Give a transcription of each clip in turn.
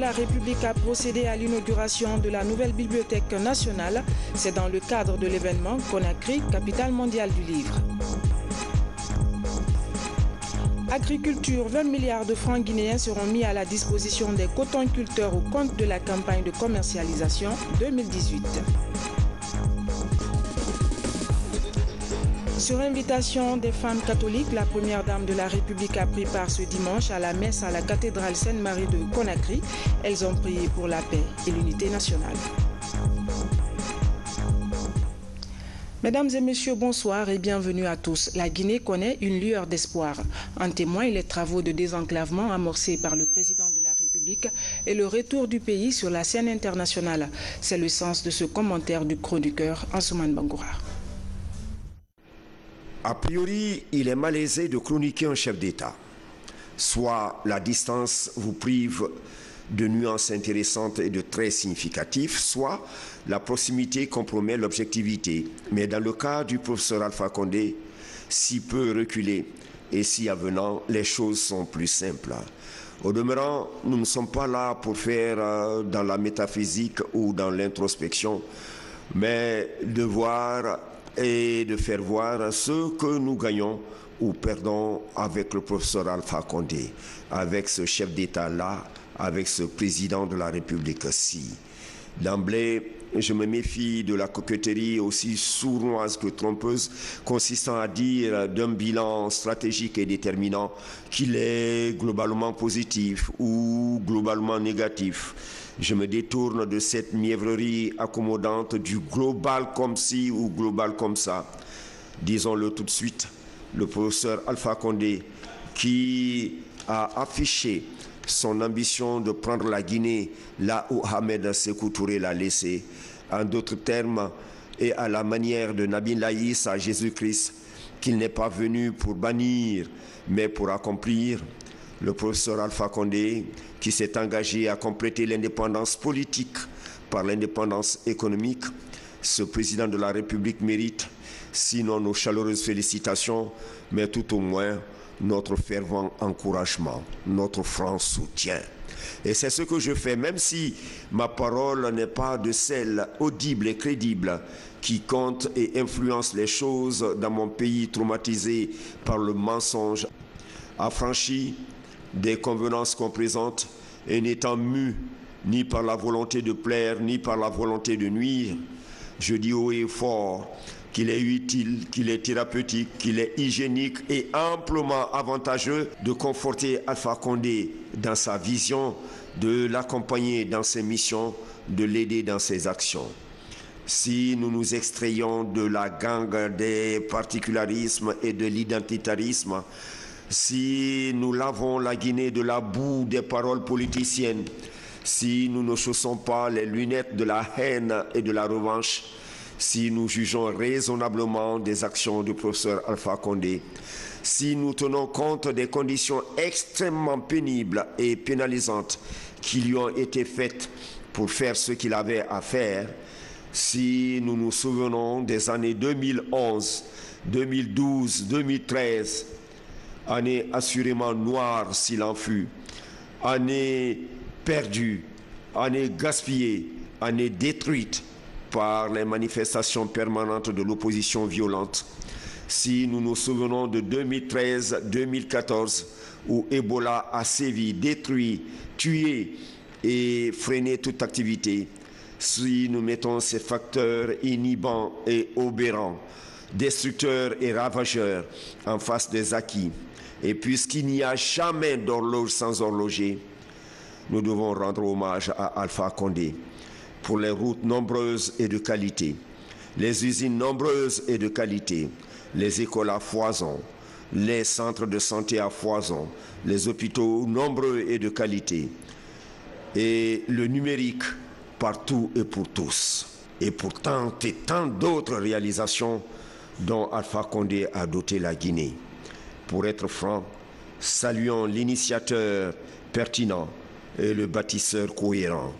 la République a procédé à l'inauguration de la nouvelle bibliothèque nationale. C'est dans le cadre de l'événement Conakry, capitale mondiale du livre. Agriculture, 20 milliards de francs guinéens seront mis à la disposition des cotonculteurs au compte de la campagne de commercialisation 2018. Sur invitation des femmes catholiques, la première dame de la République a pris part ce dimanche à la messe à la cathédrale Sainte-Marie de Conakry. Elles ont prié pour la paix et l'unité nationale. Mesdames et messieurs, bonsoir et bienvenue à tous. La Guinée connaît une lueur d'espoir. En témoignent les travaux de désenclavement amorcés par le président de la République et le retour du pays sur la scène internationale. C'est le sens de ce commentaire du chroniqueur Ansoumane Bangoura. A priori, il est malaisé de chroniquer un chef d'État. Soit la distance vous prive de nuances intéressantes et de traits significatifs, soit la proximité compromet l'objectivité. Mais dans le cas du professeur Alpha Condé, si peu reculé et si avenant, les choses sont plus simples. Au demeurant, nous ne sommes pas là pour faire dans la métaphysique ou dans l'introspection, mais de voir et de faire voir ce que nous gagnons ou perdons avec le professeur Alpha Condé, avec ce chef d'État-là, avec ce président de la République-ci. D'emblée, je me méfie de la coquetterie aussi sournoise que trompeuse consistant à dire d'un bilan stratégique et déterminant qu'il est globalement positif ou globalement négatif. Je me détourne de cette mièvrerie accommodante du global comme ci ou global comme ça. Disons-le tout de suite, le professeur Alpha Condé qui a affiché son ambition de prendre la Guinée là où Ahmed Sékou Touré l'a laissé, en d'autres termes, et à la manière de Nabi Laïs à Jésus-Christ, qu'il n'est pas venu pour bannir, mais pour accomplir. Le professeur Alpha Condé, qui s'est engagé à compléter l'indépendance politique par l'indépendance économique, ce président de la République mérite, sinon nos chaleureuses félicitations, mais tout au moins notre fervent encouragement, notre franc soutien. Et c'est ce que je fais, même si ma parole n'est pas de celle audible et crédible qui compte et influence les choses dans mon pays traumatisé par le mensonge, affranchi des convenances qu'on présente et n'étant mu ni par la volonté de plaire, ni par la volonté de nuire. Je dis haut et fort qu'il est utile, qu'il est thérapeutique, qu'il est hygiénique et amplement avantageux de conforter Alpha Condé dans sa vision, de l'accompagner dans ses missions, de l'aider dans ses actions. Si nous nous extrayons de la gangue des particularismes et de l'identitarisme, si nous lavons la Guinée de la boue des paroles politiciennes, si nous ne chaussons pas les lunettes de la haine et de la revanche, si nous jugeons raisonnablement des actions du professeur Alpha Condé, si nous tenons compte des conditions extrêmement pénibles et pénalisantes qui lui ont été faites pour faire ce qu'il avait à faire, si nous nous souvenons des années 2011, 2012, 2013, année assurément noire s'il en fut, année perdue, année gaspillée, année détruite par les manifestations permanentes de l'opposition violente. Si nous nous souvenons de 2013-2014 où Ebola a sévi, détruit, tué et freiné toute activité, si nous mettons ces facteurs inhibants et obérants, destructeurs et ravageurs en face des acquis, et puisqu'il n'y a jamais d'horloge sans horloger, nous devons rendre hommage à Alpha Condé pour les routes nombreuses et de qualité, les usines nombreuses et de qualité, les écoles à foison, les centres de santé à foison, les hôpitaux nombreux et de qualité, et le numérique partout et pour tous, et pour tant et tant d'autres réalisations dont Alpha Condé a doté la Guinée. Pour être franc, saluons l'initiateur pertinent et le bâtisseur cohérent.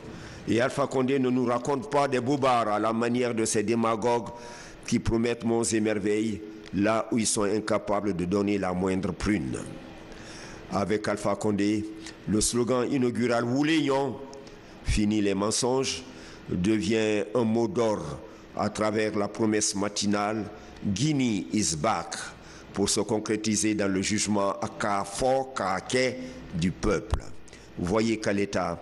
Et Alpha Condé ne nous raconte pas des bobards à la manière de ces démagogues qui promettent monts et merveilles là où ils sont incapables de donner la moindre prune. Avec Alpha Condé, le slogan inaugural Wouléyon Fini les mensonges devient un mot d'ordre à travers la promesse matinale « Guinea is back » pour se concrétiser dans le jugement à cas fort caractère du peuple. Vous voyez qu'à l'État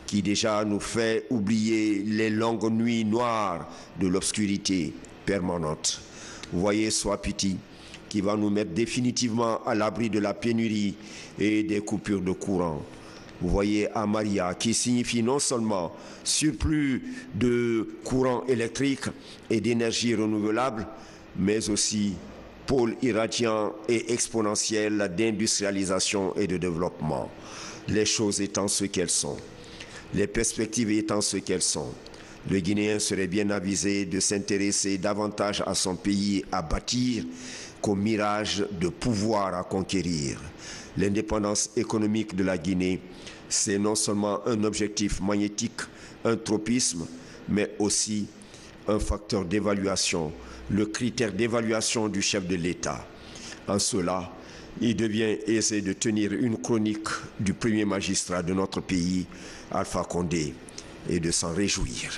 qui déjà nous fait oublier les longues nuits noires de l'obscurité permanente. Vous voyez Swapiti qui va nous mettre définitivement à l'abri de la pénurie et des coupures de courant. Vous voyez Amaria qui signifie non seulement surplus de courant électrique et d'énergie renouvelable, mais aussi pôle irradiant et exponentiel d'industrialisation et de développement. Les choses étant ce qu'elles sont, les perspectives étant ce qu'elles sont, le Guinéen serait bien avisé de s'intéresser davantage à son pays à bâtir qu'au mirage de pouvoir à conquérir. L'indépendance économique de la Guinée, c'est non seulement un objectif magnétique, un tropisme, mais aussi un facteur d'évaluation, le critère d'évaluation du chef de l'État. En cela, il devient aisé de tenir une chronique du premier magistrat de notre pays, Alpha Condé, et de s'en réjouir.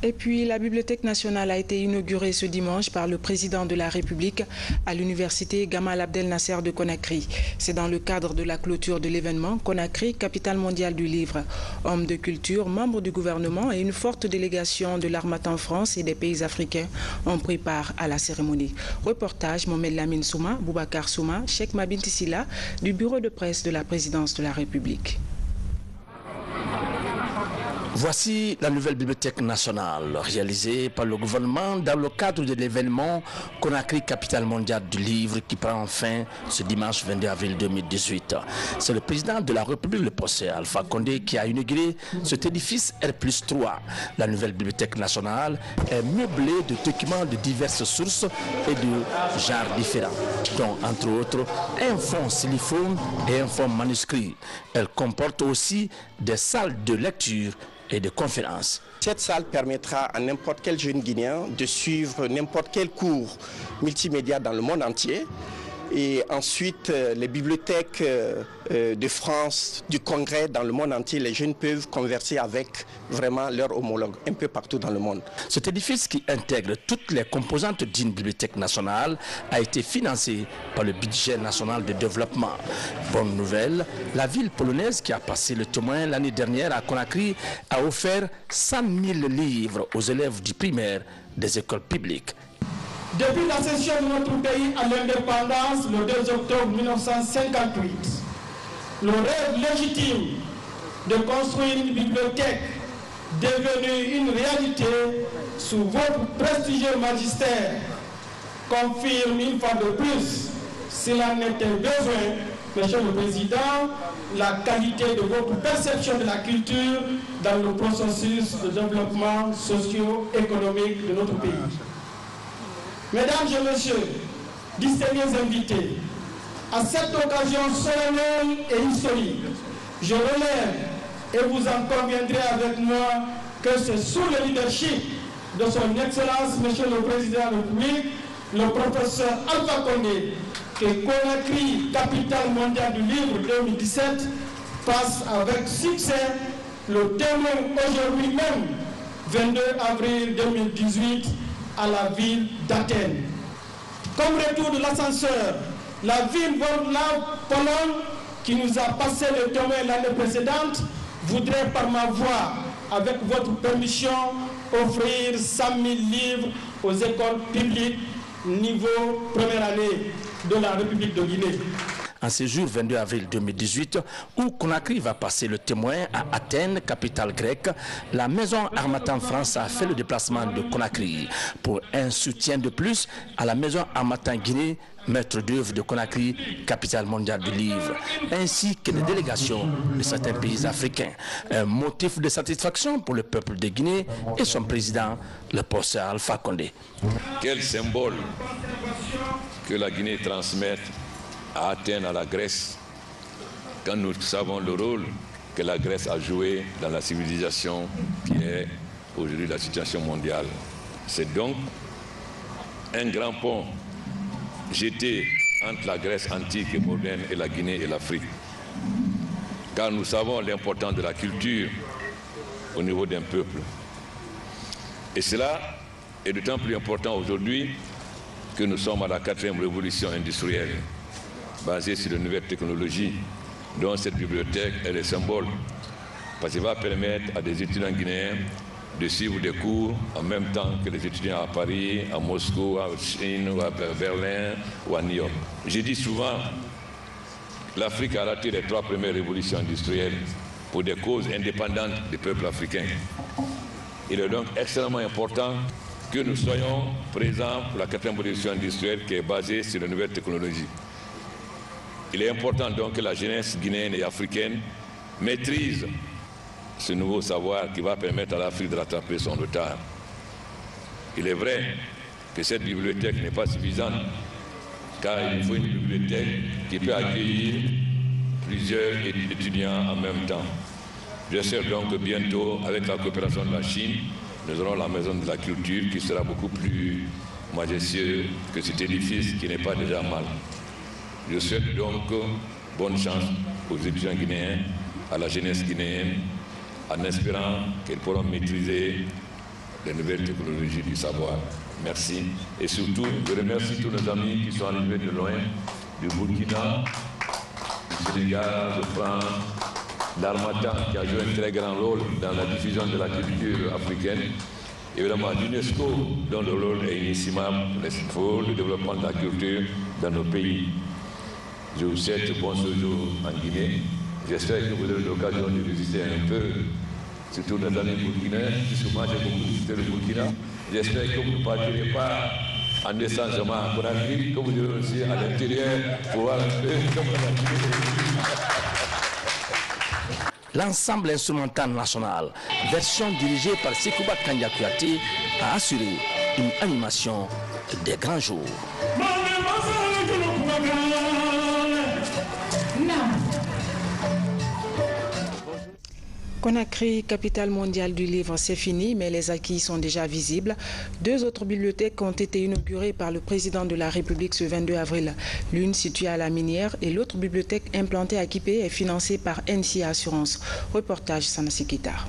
Et puis, la Bibliothèque nationale a été inaugurée ce dimanche par le président de la République à l'université Gamal Abdel Nasser de Conakry. C'est dans le cadre de la clôture de l'événement Conakry, capitale mondiale du livre. Hommes de culture, membres du gouvernement et une forte délégation de l'Harmattan France et des pays africains ont pris part à la cérémonie. Reportage Mohamed Lamine Souma, Boubacar Souma, Cheikh Mabinti Silla du bureau de presse de la présidence de la République. Voici la nouvelle bibliothèque nationale réalisée par le gouvernement dans le cadre de l'événement Conakry, capitale mondiale du livre qui prend fin ce dimanche 22 avril 2018. C'est le président de la République, le professeur Alpha Condé, qui a inauguré cet édifice R+3. La nouvelle bibliothèque nationale est meublée de documents de diverses sources et de genres différents, dont entre autres un fonds styliphone et un fonds manuscrit. Elle comporte aussi des salles de lecture et de conférences. Cette salle permettra à n'importe quel jeune Guinéen de suivre n'importe quel cours multimédia dans le monde entier. Et ensuite, les bibliothèques de France, du Congrès dans le monde entier, les jeunes peuvent converser avec vraiment leurs homologues un peu partout dans le monde. Cet édifice qui intègre toutes les composantes d'une bibliothèque nationale a été financé par le budget national de développement. Bonne nouvelle, la ville polonaise qui a passé le témoin l'année dernière à Conakry a offert 100 000 livres aux élèves du primaire des écoles publiques. Depuis la cession de notre pays à l'indépendance le 2 octobre 1958, le rêve légitime de construire une bibliothèque devenue une réalité sous votre prestigieux magistère confirme une fois de plus, s'il en était besoin, Monsieur le Président, la qualité de votre perception de la culture dans le processus de développement socio-économique de notre pays. Mesdames et messieurs, distingués invités, à cette occasion solennelle et historique, je relève, et vous en conviendrez avec moi, que c'est sous le leadership de son Excellence, Monsieur le Président de la République, le professeur Alpha Condé, que Conakry, capitale mondiale du livre 2017, passe avec succès le témoin aujourd'hui même, 22 avril 2018, à la ville d'Athènes. Comme retour de l'ascenseur, la ville Pologne, qui nous a passé le témoin l'année précédente, voudrait par ma voix, avec votre permission, offrir 100 000 livres aux écoles publiques niveau première année de la République de Guinée. En ce jour 22 avril 2018, où Conakry va passer le témoin à Athènes, capitale grecque, la maison Harmattan France a fait le déplacement de Conakry pour un soutien de plus à la maison Harmattan Guinée, maître d'œuvre de Conakry, capitale mondiale du livre, ainsi que des délégations de certains pays africains. Un motif de satisfaction pour le peuple de Guinée et son président, le professeur Alpha Condé. Quel symbole que la Guinée transmette à Athènes, à la Grèce, quand nous savons le rôle que la Grèce a joué dans la civilisation qui est aujourd'hui la situation mondiale. C'est donc un grand pont jeté entre la Grèce antique et moderne et la Guinée et l'Afrique. car nous savons l'importance de la culture au niveau d'un peuple. Et cela est d'autant plus important aujourd'hui que nous sommes à la 4e révolution industrielle, basée sur de nouvelles technologies, dont cette bibliothèque est le symbole, parce qu'elle va permettre à des étudiants guinéens de suivre des cours en même temps que les étudiants à Paris, à Moscou, à Chine, ou à Berlin ou à New York. J'ai dit souvent, l'Afrique a raté les 3 premières révolutions industrielles pour des causes indépendantes des peuples africains. Il est donc extrêmement important que nous soyons présents pour la 4e révolution industrielle qui est basée sur les nouvelles technologies. Il est important donc que la jeunesse guinéenne et africaine maîtrise ce nouveau savoir qui va permettre à l'Afrique de rattraper son retard. Il est vrai que cette bibliothèque n'est pas suffisante, car il faut une bibliothèque qui peut accueillir plusieurs étudiants en même temps. J'espère donc que bientôt, avec la coopération de la Chine, nous aurons la maison de la culture qui sera beaucoup plus majestueuse que cet édifice qui n'est pas déjà mal. Je souhaite donc bonne chance aux étudiants guinéens, à la jeunesse guinéenne, en espérant qu'ils pourront maîtriser les nouvelles technologies du savoir. Merci. Et surtout, je remercie tous nos amis qui sont arrivés de loin, du Burkina, du Sénégal, de France, d'Armatan, qui a joué un très grand rôle dans la diffusion de la culture africaine, évidemment l'UNESCO, dont le rôle est inestimable pour le développement de la culture dans nos pays. Je vous souhaite bon séjour en Guinée. J'espère que vous aurez l'occasion de visiter un peu, surtout dans les années burkinais, puisque moi j'ai beaucoup visité le Burkina. J'espère que vous ne partirez pas en descendant à Conakry, que vous irez aussi à l'intérieur pour voir un peu comment la L'ensemble instrumental national, version dirigée par Sekouba Kandia Kouyaté, a assuré une animation des grands jours. Conakry, capitale mondiale du livre, c'est fini, mais les acquis sont déjà visibles. 2 autres bibliothèques ont été inaugurées par le président de la République ce 22 avril. L'une située à la Minière et l'autre bibliothèque implantée à Kipé est financée par NC Assurance. Reportage Sanassi Kitar.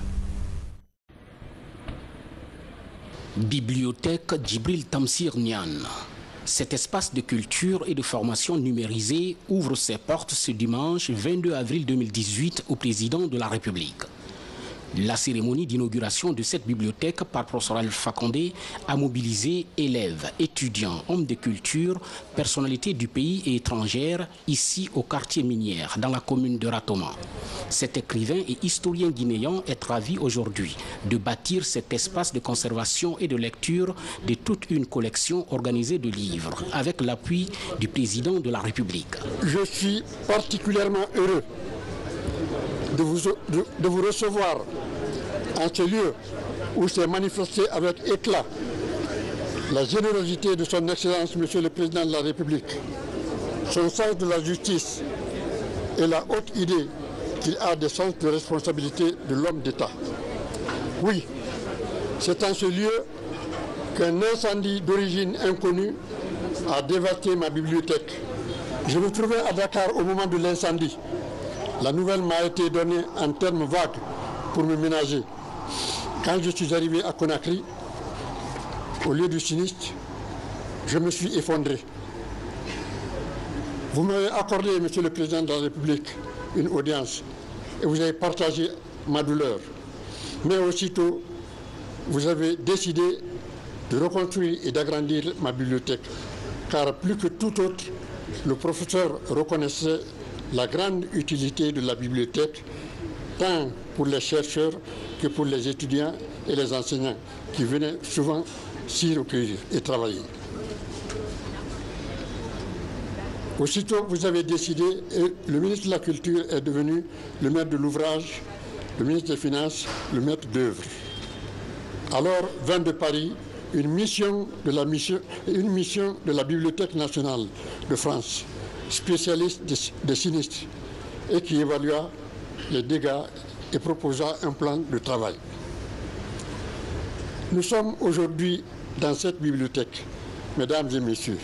Bibliothèque Djibril Tamsir Niane. Cet espace de culture et de formation numérisée ouvre ses portes ce dimanche 22 avril 2018 au président de la République. La cérémonie d'inauguration de cette bibliothèque par professeur Alpha Condé a mobilisé élèves, étudiants, hommes de culture, personnalités du pays et étrangères ici au quartier Minière, dans la commune de Ratoma. Cet écrivain et historien guinéen est ravi aujourd'hui de bâtir cet espace de conservation et de lecture de toute une collection organisée de livres avec l'appui du président de la République. Je suis particulièrement heureux de vous recevoir en ce lieu où s'est manifesté avec éclat la générosité de son Excellence, Monsieur le Président de la République, son sens de la justice et la haute idée qu'il a des sens de responsabilité de l'homme d'État. Oui, c'est en ce lieu qu'un incendie d'origine inconnue a dévasté ma bibliothèque. Je me trouvais à Dakar au moment de l'incendie. La nouvelle m'a été donnée en termes vagues pour me ménager. Quand je suis arrivé à Conakry, au lieu du sinistre, je me suis effondré. Vous m'avez accordé, Monsieur le Président de la République, une audience et vous avez partagé ma douleur. Mais aussitôt, vous avez décidé de reconstruire et d'agrandir ma bibliothèque. Car plus que tout autre, le professeur reconnaissait la grande utilité de la bibliothèque, tant pour les chercheurs que pour les étudiants et les enseignants qui venaient souvent s'y recueillir et travailler. Aussitôt, vous avez décidé, et le ministre de la Culture est devenu le maître de l'ouvrage, le ministre des Finances, le maître d'œuvre. Alors vint de Paris une mission de la Bibliothèque nationale de France, spécialiste des sinistres, et qui évalua les dégâts et proposa un plan de travail. Nous sommes aujourd'hui dans cette bibliothèque, mesdames et messieurs.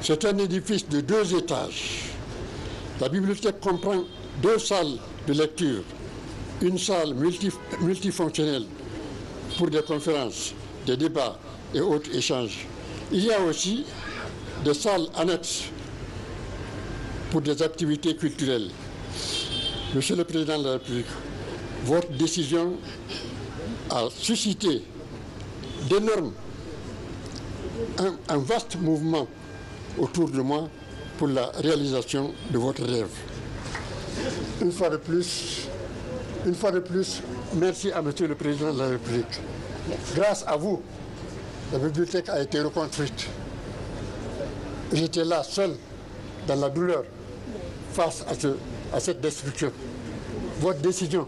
C'est un édifice de 2 étages. La bibliothèque comprend 2 salles de lecture, une salle multifonctionnelle pour des conférences, des débats et autres échanges. Il y a aussi des salles annexes pour des activités culturelles. Monsieur le Président de la République, votre décision a suscité un vaste mouvement autour de moi pour la réalisation de votre rêve. Une fois de plus, merci à Monsieur le Président de la République. Grâce à vous, la bibliothèque a été reconstruite. J'étais là seul, dans la douleur, face à cette destruction. Votre décision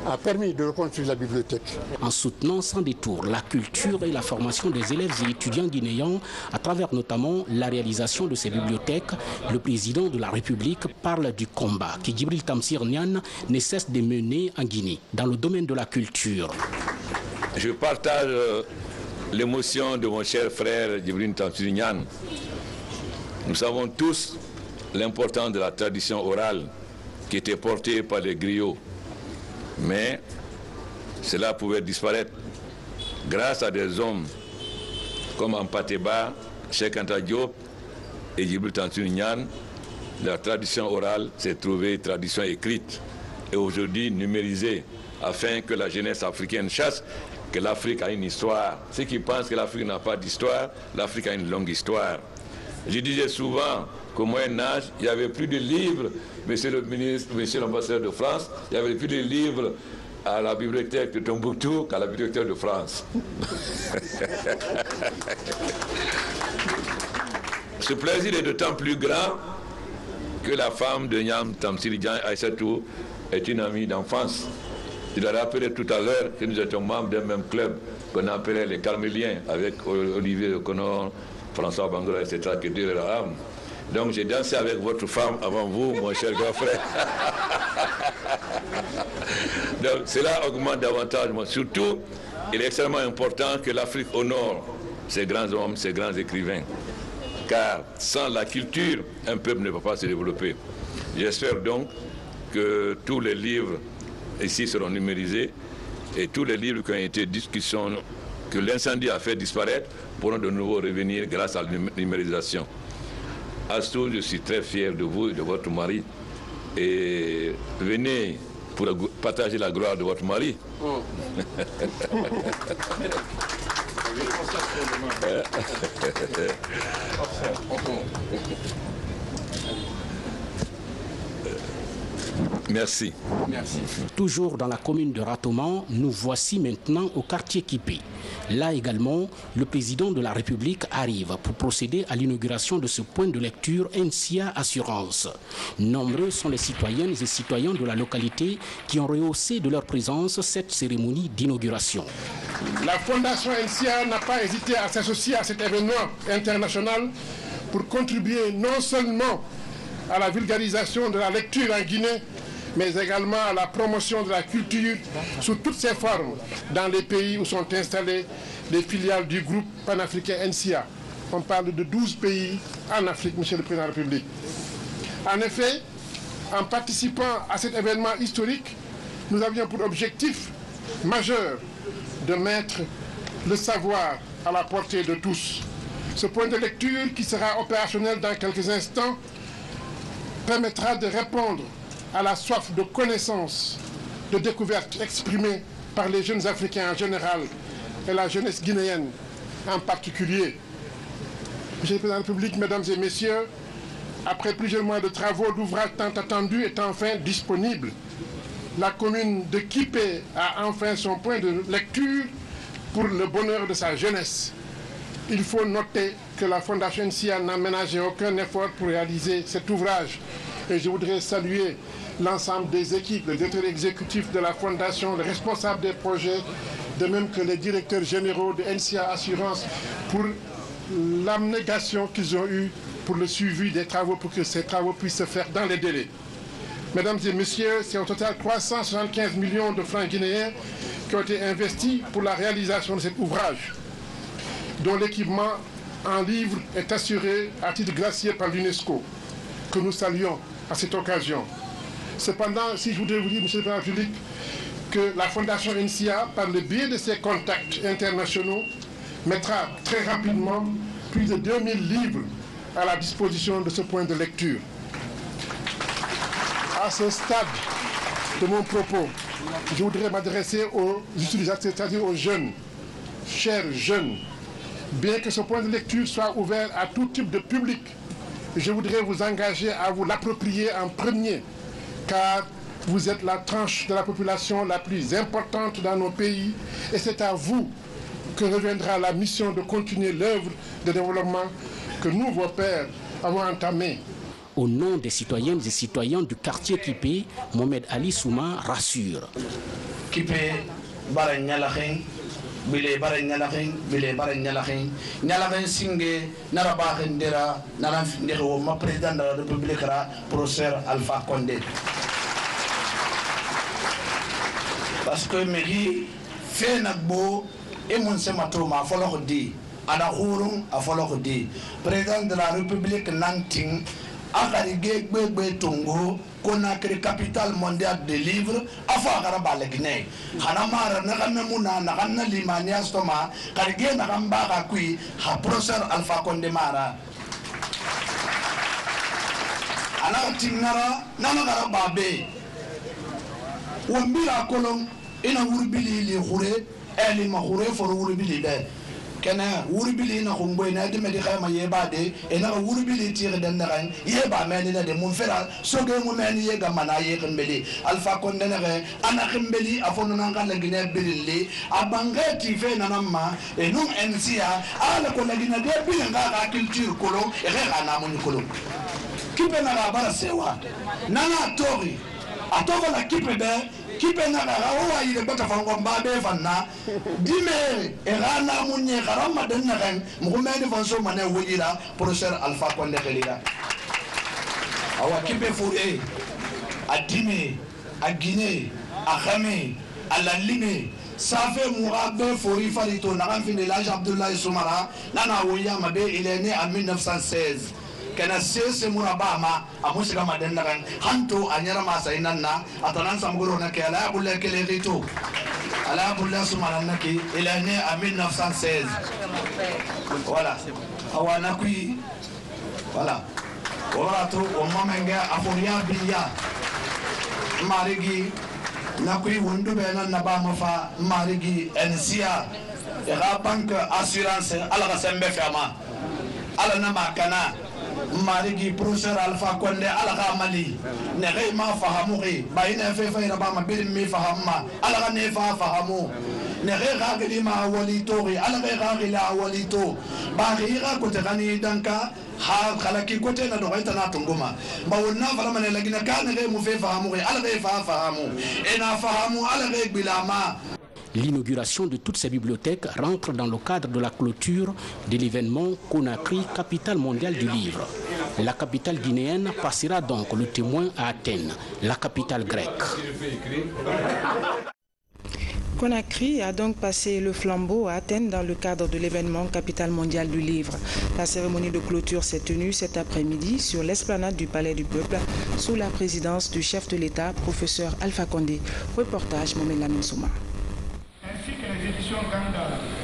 a permis de reconstruire la bibliothèque. En soutenant sans détour la culture et la formation des élèves et étudiants guinéens, à travers notamment la réalisation de ces bibliothèques, le président de la République parle du combat que Djibril Tamsir Niane ne cesse de mener en Guinée, dans le domaine de la culture. Je partage l'émotion de mon cher frère Djibril Tamsir Niane. Nous savons tous l'importance de la tradition orale qui était portée par les griots. Mais cela pouvait disparaître grâce à des hommes comme Ampateba, Cheikh Anta Diop et Djibril Tamsir Niane. La tradition orale s'est trouvée tradition écrite et aujourd'hui numérisée afin que la jeunesse africaine sache que l'Afrique a une histoire. Ceux qui pensent que l'Afrique n'a pas d'histoire, l'Afrique a une longue histoire. Je disais souvent qu'au Moyen-Âge, il n'y avait plus de livres, monsieur le ministre, monsieur l'ambassadeur de France, il n'y avait plus de livres à la bibliothèque de Tombouctou qu'à la bibliothèque de France. Ce plaisir est d'autant plus grand que la femme de Niane Tamsir Niane, Aïssatou, est une amie d'enfance. Je l'ai rappelé tout à l'heure que nous étions membres d'un même club qu'on appelait les Carméliens, avec Olivier Leconon, François Bangola, etc., que Dieu leur âme. Donc j'ai dansé avec votre femme avant vous, mon cher grand frère. Donc cela augmente davantage. Surtout, il est extrêmement important que l'Afrique honore ces grands hommes, ces grands écrivains. Car sans la culture, un peuple ne peut pas se développer. J'espère donc que tous les livres ici seront numérisés et tous les livres qui ont été discussions, que l'incendie a fait disparaître, pourront de nouveau revenir grâce à la numérisation. Astou, je suis très fier de vous et de votre mari. Et venez pour partager la gloire de votre mari. Merci. Merci. Toujours dans la commune de Ratoman, nous voici maintenant au quartier Kipé. Là également, le président de la République arrive pour procéder à l'inauguration de ce point de lecture NCA Assurance. Nombreux sont les citoyennes et citoyens de la localité qui ont rehaussé de leur présence cette cérémonie d'inauguration. La Fondation NCA n'a pas hésité à s'associer à cet événement international pour contribuer non seulement à la vulgarisation de la lecture en Guinée, mais également à la promotion de la culture sous toutes ses formes dans les pays où sont installées les filiales du groupe panafricain NCA. On parle de 12 pays en Afrique, Monsieur le Président de la République. En effet, en participant à cet événement historique, nous avions pour objectif majeur de mettre le savoir à la portée de tous. Ce point de lecture, qui sera opérationnel dans quelques instants, permettra de répondre à la soif de connaissances, de découvertes exprimées par les jeunes Africains en général et la jeunesse guinéenne en particulier. Monsieur le Président de la République, Mesdames et Messieurs, après plusieurs mois de travaux, l'ouvrage tant attendu est enfin disponible. La commune de Kipé a enfin son point de lecture pour le bonheur de sa jeunesse. Il faut noter que la Fondation NCA n'a ménagé aucun effort pour réaliser cet ouvrage. Et je voudrais saluer l'ensemble des équipes, les directeurs exécutifs de la Fondation, les responsables des projets, de même que les directeurs généraux de NCA Assurance pour l'abnégation qu'ils ont eue pour le suivi des travaux, pour que ces travaux puissent se faire dans les délais. Mesdames et messieurs, c'est au total 375 millions de francs guinéens qui ont été investis pour la réalisation de cet ouvrage, dont l'équipement en livres est assuré à titre gracieux par l'UNESCO, que nous saluons à cette occasion. Cependant, si je voudrais vous dire, Monsieur le Président de la République, que la Fondation NCA, par le biais de ses contacts internationaux, mettra très rapidement plus de 2000 livres à la disposition de ce point de lecture. À ce stade de mon propos, je voudrais m'adresser aux utilisateurs, c'est-à-dire aux jeunes, chers jeunes. Bien que ce point de lecture soit ouvert à tout type de public, je voudrais vous engager à vous l'approprier en premier, car vous êtes la tranche de la population la plus importante dans nos pays et c'est à vous que reviendra la mission de continuer l'œuvre de développement que nous, vos pères, avons entamée. Au nom des citoyennes et citoyens du quartier Kipé, Mohamed Ali Souma rassure. Kipé, bara nyalahin, bile bara nyalahin, bile bara nyalahin, nyalahin singe, naraba hendera, narafindero, ma président de la République, professeur Alpha Condé. Parce que Meri fait nakbo et mon semato ma follow di, ana hurung a follow di, président de la République Nanting. Akarige gbegbe tongo Conakry capitale mondiale des livres afa garaba le Guinée hanamara nagamemuna naganna limania stoma karige nagamba ka kui ha professeur Alpha Condé mara ana tingara nanagara babe wambira kolon ina wurbili li khure eli ma khure for wurbili de kena wurbili na khumbo ina de medi khama yebade ena wurbili tire den naran yeba meni na de mun fera soge mu meni yega mana yekembeli Alpha Condé na ana khembeli afono nanga la Guinée bilili abangati fe nanama enum NCA ala ko la Guinée de bilinga ka culture kolo e ana mun kolo kipe na bara sewa nana tori atova la kipe de kipe na rawa ile bata fango mbabe fanna dime erana munye karama den na kan mugumeni fanso mane wujira professeur Alpha Condé khelira awa kipe fure adime a Guinée a Khame a la Lime safe mourabe fori farito na kan fin l'âge Abdoulaye Soumara nana woya mabe il est né en 1916 kana sese murabama amusika madenna kan hanto anyara masainanna atanan samgoro na kala bulle kelerito ala bulle sumanna ki il est né en 1916 voilà awana kui voilà orato o mamenga aforia biya marigi na kui wondu bena na ba mafa marigi NCA ya banque assurance ala ka sembe fama ala na makana marigi professeur Alpha Condé ala mali ne re ma fahamu re ba ina fe fa ira ba ma bir mi fahamma ala ne fa fahamu ne re ga gili ma walito re ala ga gila walito ba ira ko te gani danka ha kala ki ko te na do ita na tunguma ba wonna fala mane lagina ka ne re mu fe fahamu re ala fa fahamu ina fahamu ala ga bilama. L'inauguration de toutes ces bibliothèques rentre dans le cadre de la clôture de l'événement Conakry, capitale mondiale du livre. La capitale guinéenne passera donc le témoin à Athènes, la capitale grecque. Conakry a donc passé le flambeau à Athènes dans le cadre de l'événement Capitale mondiale du livre. La cérémonie de clôture s'est tenue cet après-midi sur l'esplanade du Palais du Peuple sous la présidence du chef de l'État, professeur Alpha Condé. Reportage Mohamed Lamine Souma.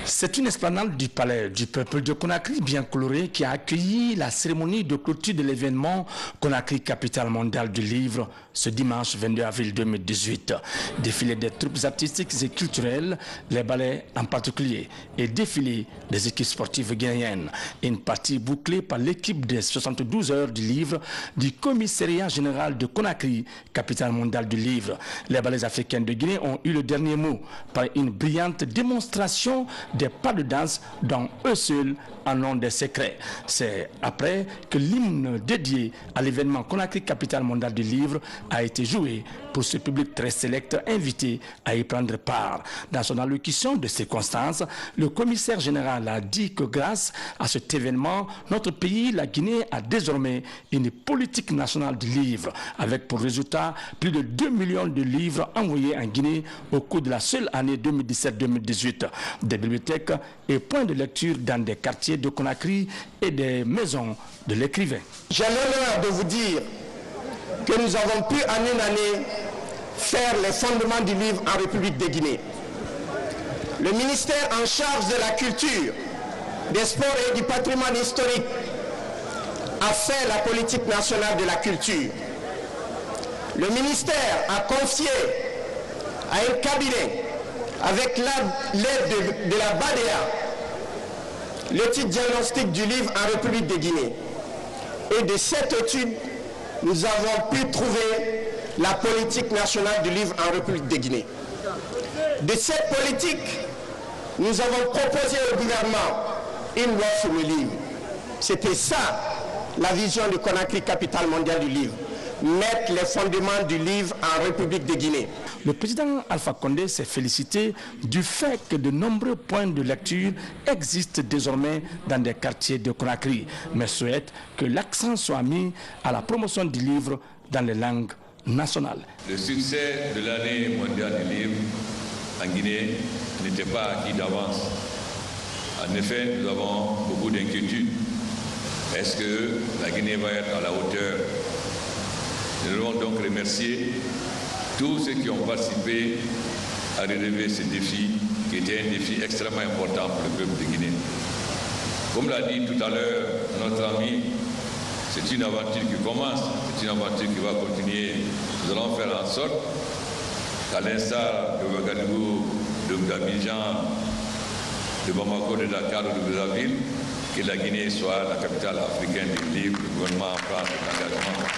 C'est une esplanade du Palais du Peuple de Conakry bien colorée qui a accueilli la cérémonie de clôture de l'événement Conakry, capitale mondiale du livre, ce dimanche 22 avril 2018. Défilé des troupes artistiques et culturelles, les ballets en particulier, et défilé des équipes sportives guinéennes. Une partie bouclée par l'équipe des 72 heures du livre du commissariat général de Conakry, capitale mondiale du livre. Les ballets africains de Guinée ont eu le dernier mot par une brillante démonstration des pas de danse dont eux seuls en ont des secrets. C'est après que l'hymne dédié à l'événement Conakry, capitale mondiale du livre, a été joué pour ce public très sélect invité à y prendre part. Dans son allocution de circonstances, le commissaire général a dit que grâce à cet événement, notre pays, la Guinée, a désormais une politique nationale du livre, avec pour résultat plus de 2 millions de livres envoyés en Guinée au cours de la seule année 2017-2018. Des bibliothèques et points de lecture dans des quartiers de Conakry et des maisons de l'écrivain. J'ai l'honneur de vous dire que nous avons pu en une année faire les fondements du livre en République de Guinée. Le ministère en charge de la culture, des sports et du patrimoine historique a fait la politique nationale de la culture. Le ministère a confié à un cabinet, avec l'aide de la BADEA, l'étude diagnostique du livre en République de Guinée. Et de cette étude, nous avons pu trouver la politique nationale du livre en République de Guinée. De cette politique, nous avons proposé au gouvernement une loi sur le livre. C'était ça, la vision de Conakry, capitale mondiale du livre. Mettre les fondements du livre en République de Guinée. Le président Alpha Condé s'est félicité du fait que de nombreux points de lecture existent désormais dans des quartiers de Conakry, mais souhaite que l'accent soit mis à la promotion du livre dans les langues nationales. Le succès de l'année mondiale du livre en Guinée n'était pas acquis d'avance. En effet, nous avons beaucoup d'inquiétudes. Est-ce que la Guinée va être à la hauteur? Nous devons donc remercier tous ceux qui ont participé à relever ce défi, qui était un défi extrêmement important pour le peuple de Guinée. Comme l'a dit tout à l'heure notre ami, c'est une aventure qui commence, c'est une aventure qui va continuer. Nous allons faire en sorte qu'à l'instar de Ouagadougou, d'Abidjan, de Bamako, de Dakar ou de Brazzaville, que la Guinée soit la capitale africaine du livre. Le gouvernement prend cet engagement.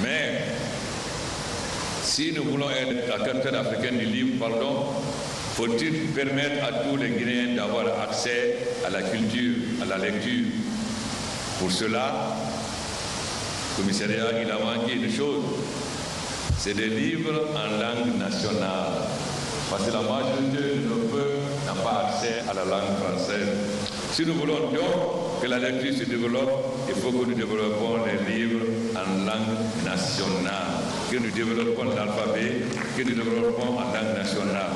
Mais si nous voulons être la capitale africaine du livre, faut-il permettre à tous les Guinéens d'avoir accès à la culture, à la lecture. Pour cela, le commissariat, il a manqué une chose, c'est des livres en langue nationale. Parce que la majorité de nos peuples n'a pas accès à la langue française. Si nous voulons donc que la lecture se développe, il faut que nous développons les livres en langue nationale, que nous développons l'alphabet, que nous développons en langue nationale.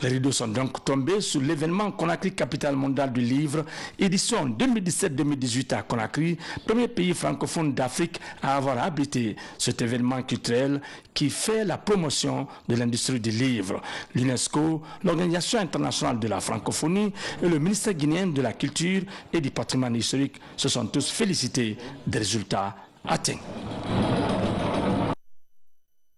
Les rideaux sont donc tombés sur l'événement Conakry, capitale mondiale du livre, édition 2017-2018 à Conakry, premier pays francophone d'Afrique à avoir abrité cet événement culturel qui fait la promotion de l'industrie du livre. L'UNESCO, l'Organisation internationale de la francophonie et le ministère guinéen de la culture et du patrimoine historique se sont tous félicités des résultats atteints.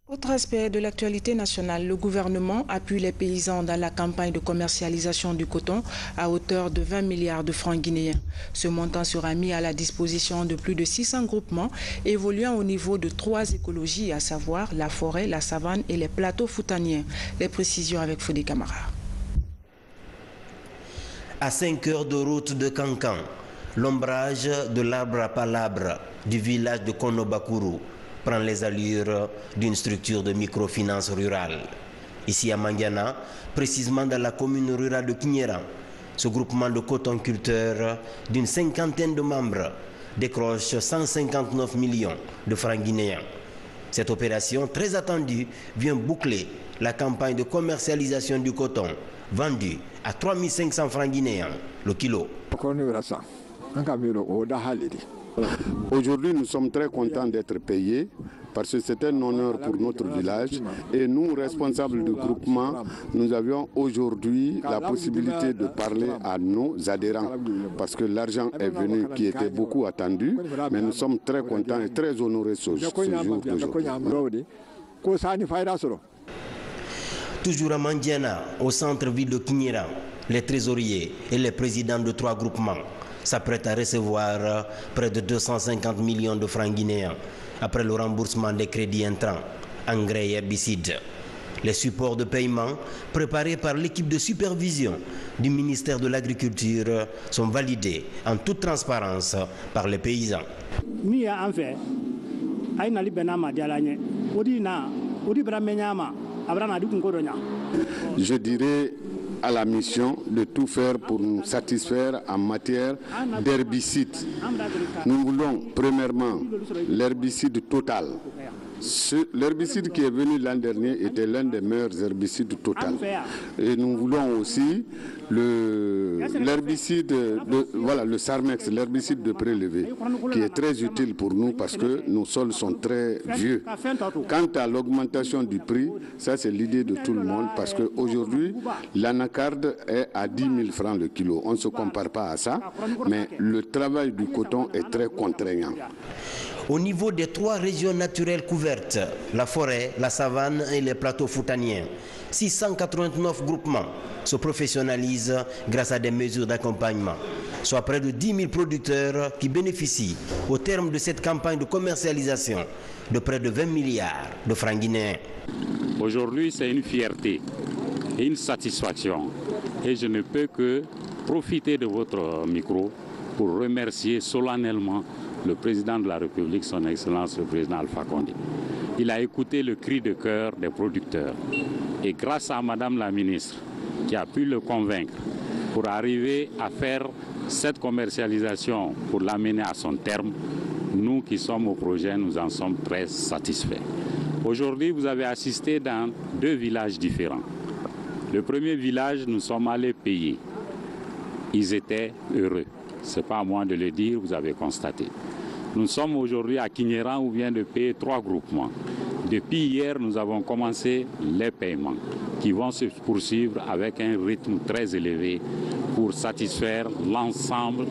Autre aspect de l'actualité nationale, le gouvernement appuie les paysans dans la campagne de commercialisation du coton à hauteur de 20 milliards de francs guinéens. Ce montant sera mis à la disposition de plus de 600 groupements évoluant au niveau de 3 écologies, à savoir la forêt, la savane et les plateaux foutaniers. Les précisions avec Fodé Camara. À 5 heures de route de Cancan, l'ombrage de l'arbre à palabre du village de Konobakuru prend les allures d'une structure de microfinance rurale. Ici à Mandiana, précisément dans la commune rurale de Kignera, ce groupement de cotonculteurs d'une 50aine de membres décroche 159 millions de francs guinéens. Cette opération très attendue vient boucler la campagne de commercialisation du coton vendu à 3500 francs guinéens le kilo. Aujourd'hui, nous sommes très contents d'être payés parce que c'est un honneur pour notre village et nous, responsables du groupement, nous avions aujourd'hui la possibilité de parler à nos adhérents parce que l'argent est venu qui était beaucoup attendu, mais nous sommes très contents et très honorés ce jour d'aujourd'hui. Toujours à Mandiana, au centre-ville de Kignera, les trésoriers et les présidents de 3 groupements s'apprête à recevoir près de 250 millions de francs guinéens après le remboursement des crédits intrants, engrais et herbicides. Les supports de paiement préparés par l'équipe de supervision du ministère de l'Agriculture sont validés en toute transparence par les paysans. Je dirais à la mission de tout faire pour nous satisfaire en matière d'herbicides. Nous voulons premièrement l'herbicide total, L'herbicide qui est venu l'an dernier était l'un des meilleurs herbicides total. Et nous voulons aussi l'herbicide, le Sarmex, l'herbicide de prélevé, qui est très utile pour nous parce que nos sols sont très vieux. Quant à l'augmentation du prix, ça c'est l'idée de tout le monde parce qu'aujourd'hui, l'anacarde est à 10 000 francs le kilo. On ne se compare pas à ça, mais le travail du coton est très contraignant. Au niveau des 3 régions naturelles couvertes, la forêt, la savane et les plateaux foutaniens, 689 groupements se professionnalisent grâce à des mesures d'accompagnement, soit près de 10 000 producteurs qui bénéficient au terme de cette campagne de commercialisation de près de 20 milliards de francs guinéens. Aujourd'hui, c'est une fierté et une satisfaction et je ne peux que profiter de votre micro pour remercier solennellement le président de la République, son Excellence le président Alpha Condé. Il a écouté le cri de cœur des producteurs et grâce à Madame la ministre qui a pu le convaincre pour arriver à faire cette commercialisation, pour l'amener à son terme, nous qui sommes au projet, nous en sommes très satisfaits. Aujourd'hui, vous avez assisté dans 2 villages différents. Le premier village, nous sommes allés payer. Ils étaient heureux. Ce n'est pas à moi de le dire, vous avez constaté. Nous sommes aujourd'hui à Kinyéran où vient de payer 3 groupements. Depuis hier, nous avons commencé les paiements qui vont se poursuivre avec un rythme très élevé pour satisfaire l'ensemble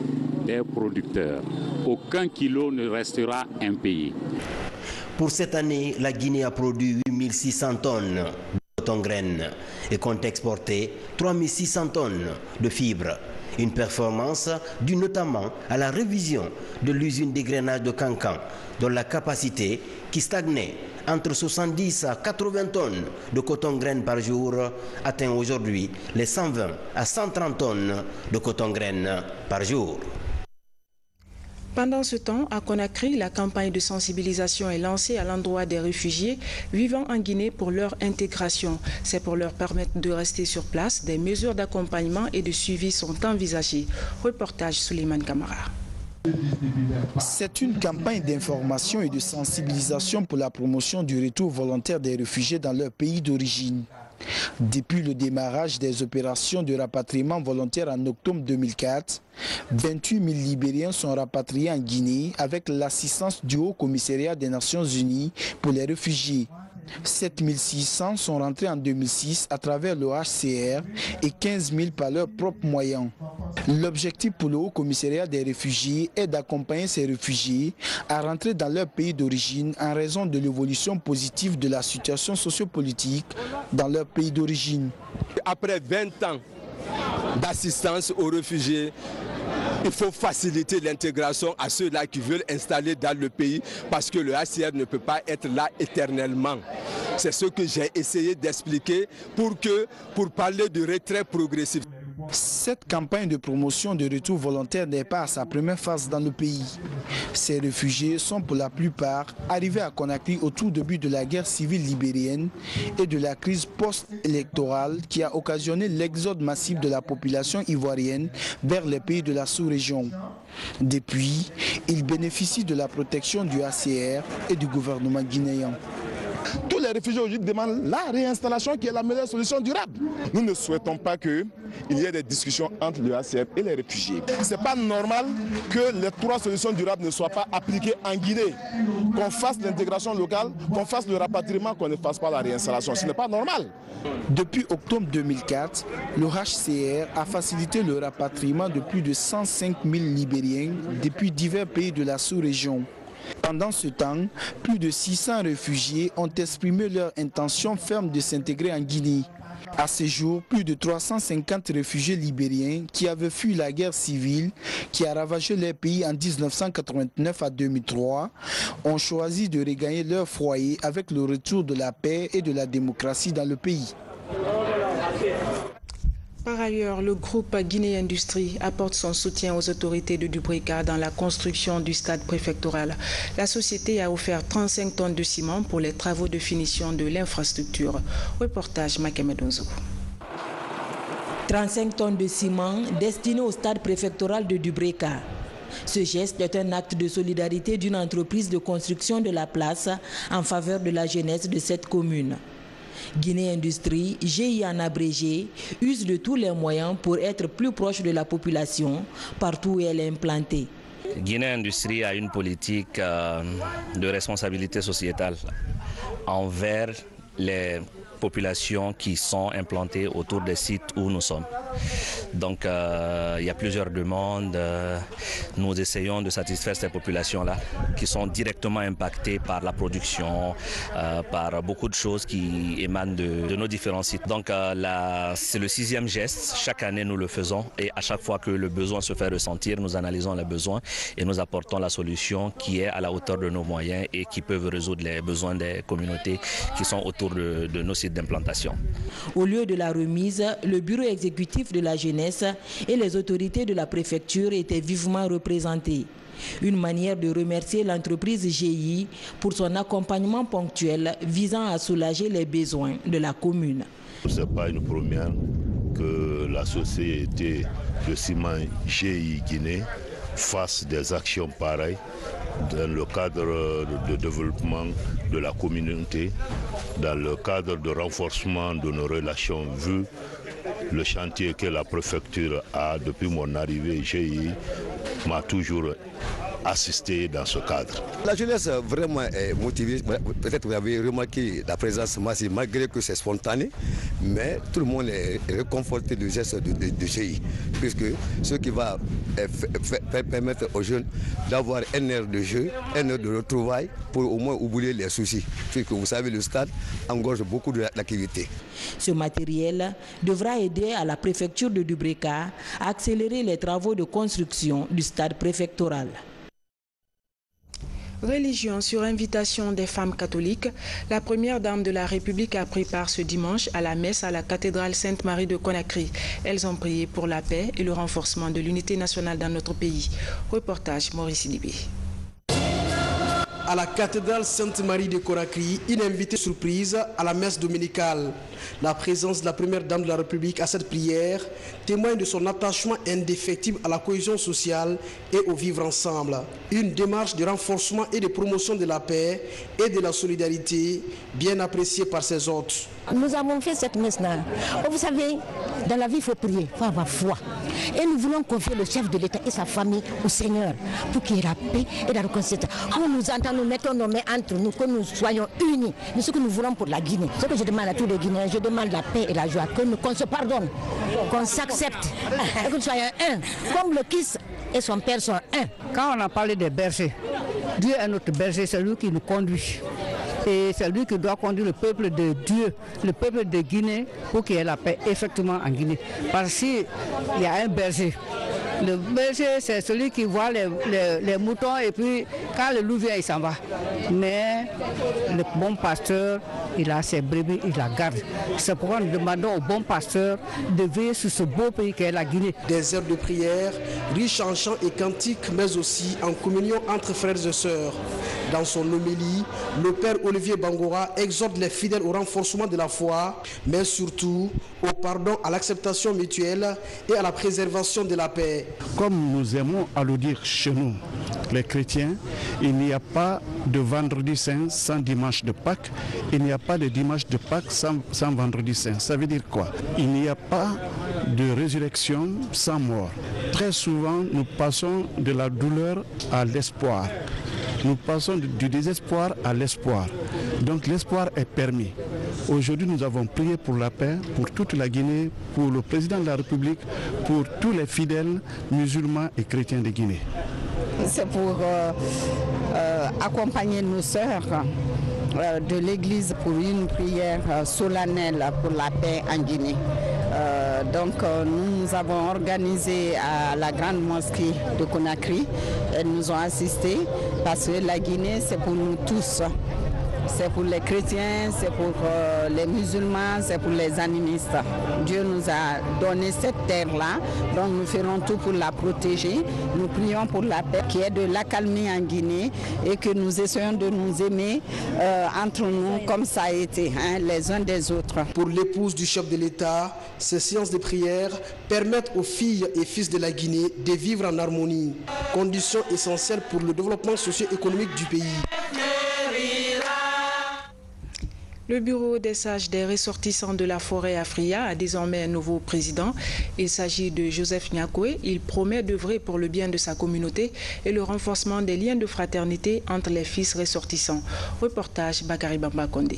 des producteurs. Aucun kilo ne restera impayé. Pour cette année, la Guinée a produit 8600 tonnes de coton-graines et compte exporter 3600 tonnes de fibres. Une performance due notamment à la révision de l'usine d'égrainage de Kankan, dont la capacité qui stagnait entre 70 à 80 tonnes de coton-graines par jour atteint aujourd'hui les 120 à 130 tonnes de coton-graines par jour. Pendant ce temps, à Conakry, la campagne de sensibilisation est lancée à l'endroit des réfugiés vivant en Guinée pour leur intégration. C'est pour leur permettre de rester sur place. Des mesures d'accompagnement et de suivi sont envisagées. Reportage Souleymane Kamara. C'est une campagne d'information et de sensibilisation pour la promotion du retour volontaire des réfugiés dans leur pays d'origine. Depuis le démarrage des opérations de rapatriement volontaire en octobre 2004, 28 000 Libériens sont rapatriés en Guinée avec l'assistance du Haut Commissariat des Nations Unies pour les réfugiés. 7 600 sont rentrés en 2006 à travers le HCR et 15 000 par leurs propres moyens. L'objectif pour le Haut Commissariat des réfugiés est d'accompagner ces réfugiés à rentrer dans leur pays d'origine en raison de l'évolution positive de la situation sociopolitique dans leur pays d'origine. Après 20 ans d'assistance aux réfugiés, il faut faciliter l'intégration à ceux-là qui veulent installer dans le pays parce que le HCR ne peut pas être là éternellement. C'est ce que j'ai essayé d'expliquer pour parler de retrait progressif. Cette campagne de promotion de retour volontaire n'est pas à sa première phase dans le pays. Ces réfugiés sont pour la plupart arrivés à Conakry au tout début de la guerre civile libérienne et de la crise post-électorale qui a occasionné l'exode massif de la population ivoirienne vers les pays de la sous-région. Depuis, ils bénéficient de la protection du HCR et du gouvernement guinéen. Tous les réfugiés aujourd'hui demandent la réinstallation qui est la meilleure solution durable. Nous ne souhaitons pas qu'il y ait des discussions entre le HCR et les réfugiés. Ce n'est pas normal que les 3 solutions durables ne soient pas appliquées en Guinée. Qu'on fasse l'intégration locale, qu'on fasse le rapatriement, qu'on ne fasse pas la réinstallation. Ce n'est pas normal. Depuis octobre 2004, le HCR a facilité le rapatriement de plus de 105 000 Libériens depuis divers pays de la sous-région. Pendant ce temps, plus de 600 réfugiés ont exprimé leur intention ferme de s'intégrer en Guinée. À ce jour, plus de 350 réfugiés libériens qui avaient fui la guerre civile qui a ravagé leur pays en 1989 à 2003 ont choisi de regagner leur foyer avec le retour de la paix et de la démocratie dans le pays. Par ailleurs, le groupe Guinée Industrie apporte son soutien aux autorités de Dubrika dans la construction du stade préfectoral. La société a offert 35 tonnes de ciment pour les travaux de finition de l'infrastructure. Reportage Makemed Onzo. 35 tonnes de ciment destinées au stade préfectoral de Dubrika. Ce geste est un acte de solidarité d'une entreprise de construction de la place en faveur de la jeunesse de cette commune. Guinée Industrie, GI en abrégé, use de tous les moyens pour être plus proche de la population partout où elle est implantée. Guinée Industrie a une politique de responsabilité sociétale envers les populations qui sont implantées autour des sites où nous sommes. Donc il y a plusieurs demandes. Nous essayons de satisfaire ces populations-là qui sont directement impactées par la production, par beaucoup de choses qui émanent de nos différents sites. Donc c'est le 6e geste. Chaque année nous le faisons et à chaque fois que le besoin se fait ressentir, nous analysons les besoins et nous apportons la solution qui est à la hauteur de nos moyens et qui peut résoudre les besoins des communautés qui sont autour de nos sites d'implantation. Au lieu de la remise, le bureau exécutif de la jeunesse et les autorités de la préfecture étaient vivement représentés. Une manière de remercier l'entreprise GI pour son accompagnement ponctuel visant à soulager les besoins de la commune. Ce n'est pas une première que la société de ciment GI Guinée fasse des actions pareilles dans le cadre de développement de la communauté, dans le cadre de renforcement de nos relations, vu le chantier que la préfecture a depuis mon arrivée. GI m'a toujours assisté dans ce cadre. La jeunesse vraiment est motivée. Peut-être vous avez remarqué la présence massive, malgré que c'est spontané, mais tout le monde est réconforté du geste de GI, puisque ce qui va permettre aux jeunes d'avoir un air de jeu, un air de retrouvailles, pour au moins oublier les soucis, puisque vous savez le stade engorge beaucoup d'activités. Ce matériel devra aider à la préfecture de Dubreka à accélérer les travaux de construction du stade préfectoral. Religion sur invitation des femmes catholiques, la première dame de la République a pris part ce dimanche à la messe à la cathédrale Sainte-Marie de Conakry. Elles ont prié pour la paix et le renforcement de l'unité nationale dans notre pays. Reportage Maurice Sidibé. À la cathédrale Sainte-Marie de Conakry, une invitée surprise à la messe dominicale. La présence de la première dame de la République à cette prière témoigne de son attachement indéfectible à la cohésion sociale et au vivre ensemble. Une démarche de renforcement et de promotion de la paix et de la solidarité bien appréciée par ses hôtes. Nous avons fait cette messe-là. Vous savez, dans la vie, il faut prier, il faut avoir foi. Et nous voulons confier le chef de l'État et sa famille au Seigneur pour qu'il y ait la paix et la réconciliation. Quand nous entendons, nous mettons nos mains entre nous, que nous soyons unis. C'est ce que nous voulons pour la Guinée. Ce que je demande à tous les Guinéens, je demande la paix et la joie, qu'on se pardonne, qu'on s'accepte, et que nous soyons un. Comme le Christ et son Père sont un. Quand on a parlé des bergers, Dieu est notre berger, c'est lui qui nous conduit. Et c'est lui qui doit conduire le peuple de Dieu, le peuple de Guinée, pour qu'il y ait la paix effectivement en Guinée. Parce qu'il y a un berger. Le berger, c'est celui qui voit les moutons et puis quand le loup vient, il s'en va. Mais le bon pasteur, il a ses brebis, il la garde. C'est pourquoi nous demandons au bon pasteur de veiller sur ce beau pays qu'est la Guinée. Des heures de prière, riches en chants et cantiques, mais aussi en communion entre frères et sœurs. Dans son homélie, le père Olivier Bangora exhorte les fidèles au renforcement de la foi, mais surtout au pardon, à l'acceptation mutuelle et à la préservation de la paix. Comme nous aimons à le dire chez nous, les chrétiens, il n'y a pas de vendredi saint sans dimanche de Pâques, il n'y a pas de dimanche de Pâques sans vendredi saint. Ça veut dire quoi? Il n'y a pas de résurrection sans mort. Très souvent, nous passons de la douleur à l'espoir. Nous passons du désespoir à l'espoir. Donc l'espoir est permis. Aujourd'hui, nous avons prié pour la paix, pour toute la Guinée, pour le président de la République, pour tous les fidèles musulmans et chrétiens de Guinée. C'est pour accompagner nos sœurs de l'Église pour une prière solennelle pour la paix en Guinée. Nous avons organisé à la grande mosquée de Conakry. Elles nous ont assistés parce que la Guinée, c'est pour nous tous. c'est pour les chrétiens, c'est pour les musulmans, c'est pour les animistes. Dieu nous a donné cette terre-là, donc nous ferons tout pour la protéger. Nous prions pour la paix, qui est de l'accalmie en Guinée, et que nous essayons de nous aimer entre nous comme ça a été, hein, les uns des autres. Pour l'épouse du chef de l'État, ces séances de prière permettent aux filles et fils de la Guinée de vivre en harmonie, condition essentielle pour le développement socio-économique du pays. Le bureau des sages des ressortissants de la forêt Afria a désormais un nouveau président. Il s'agit de Joseph Nyakwe. Il promet d'œuvrer pour le bien de sa communauté et le renforcement des liens de fraternité entre les fils ressortissants. Reportage Bakary Bamba Kondé.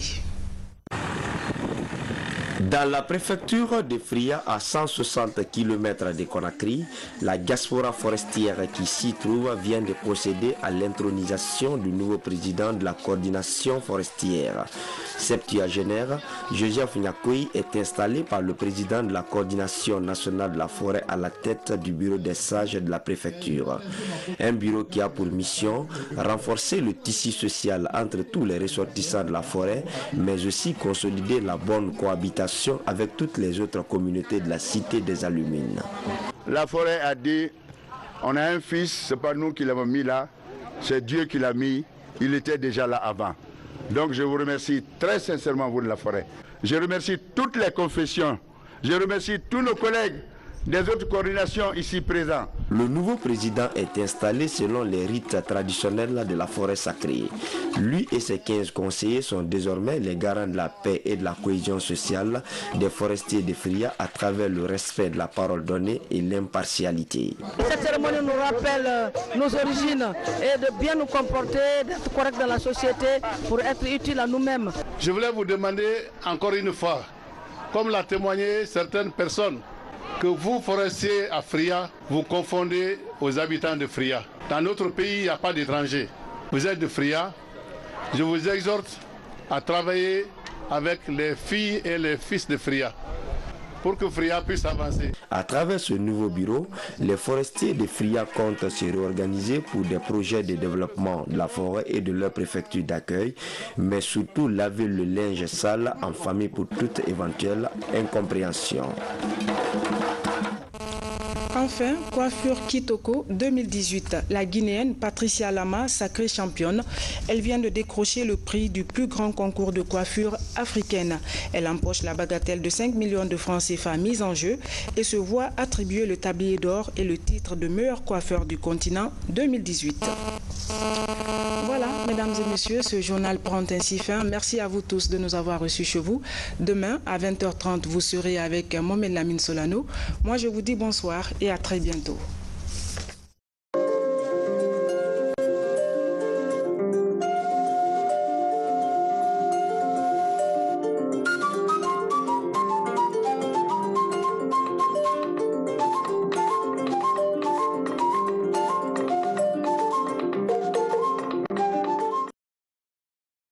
Dans la préfecture de Fria, à 160 km de Conakry, la diaspora forestière qui s'y trouve vient de procéder à l'intronisation du nouveau président de la coordination forestière. Septuagénaire, Joseph Nyakwe est installé par le président de la coordination nationale de la forêt à la tête du bureau des sages de la préfecture. Un bureau qui a pour mission renforcer le tissu social entre tous les ressortissants de la forêt, mais aussi consolider la bonne cohabitation avec toutes les autres communautés de la cité des Alumines. La forêt a dit, on a un fils, ce n'est pas nous qui l'avons mis là, c'est Dieu qui l'a mis, il était déjà là avant. Donc je vous remercie très sincèrement, vous de la forêt. Je remercie toutes les confessions, je remercie tous nos collègues des autres coordinations ici présents. Le nouveau président est installé selon les rites traditionnels de la forêt sacrée. Lui et ses 15 conseillers sont désormais les garants de la paix et de la cohésion sociale des forestiers de Fria à travers le respect de la parole donnée et l'impartialité. Cette cérémonie nous rappelle nos origines et de bien nous comporter, d'être corrects dans la société pour être utiles à nous-mêmes. Je voulais vous demander encore une fois, comme l'a témoigné certaines personnes, que vous, forestiers à Fria, vous confondez aux habitants de Fria. Dans notre pays, il n'y a pas d'étrangers. Vous êtes de Fria. Je vous exhorte à travailler avec les filles et les fils de Fria pour que Fria puisse avancer. À travers ce nouveau bureau, les forestiers de Fria comptent se réorganiser pour des projets de développement de la forêt et de leur préfecture d'accueil, mais surtout laver le linge sale en famille pour toute éventuelle incompréhension. Enfin, coiffure Kitoko 2018. La Guinéenne Patricia Lama, sacrée championne, elle vient de décrocher le prix du plus grand concours de coiffure africaine. Elle empoche la bagatelle de 5 millions de francs CFA mise en jeu et se voit attribuer le tablier d'or et le titre de meilleur coiffeur du continent 2018. Voilà, mesdames et messieurs, ce journal prend ainsi fin. Merci à vous tous de nous avoir reçus chez vous. Demain, à 20h30, vous serez avec Mohamed Lamine Solano. Moi, je vous dis bonsoir et à très bientôt.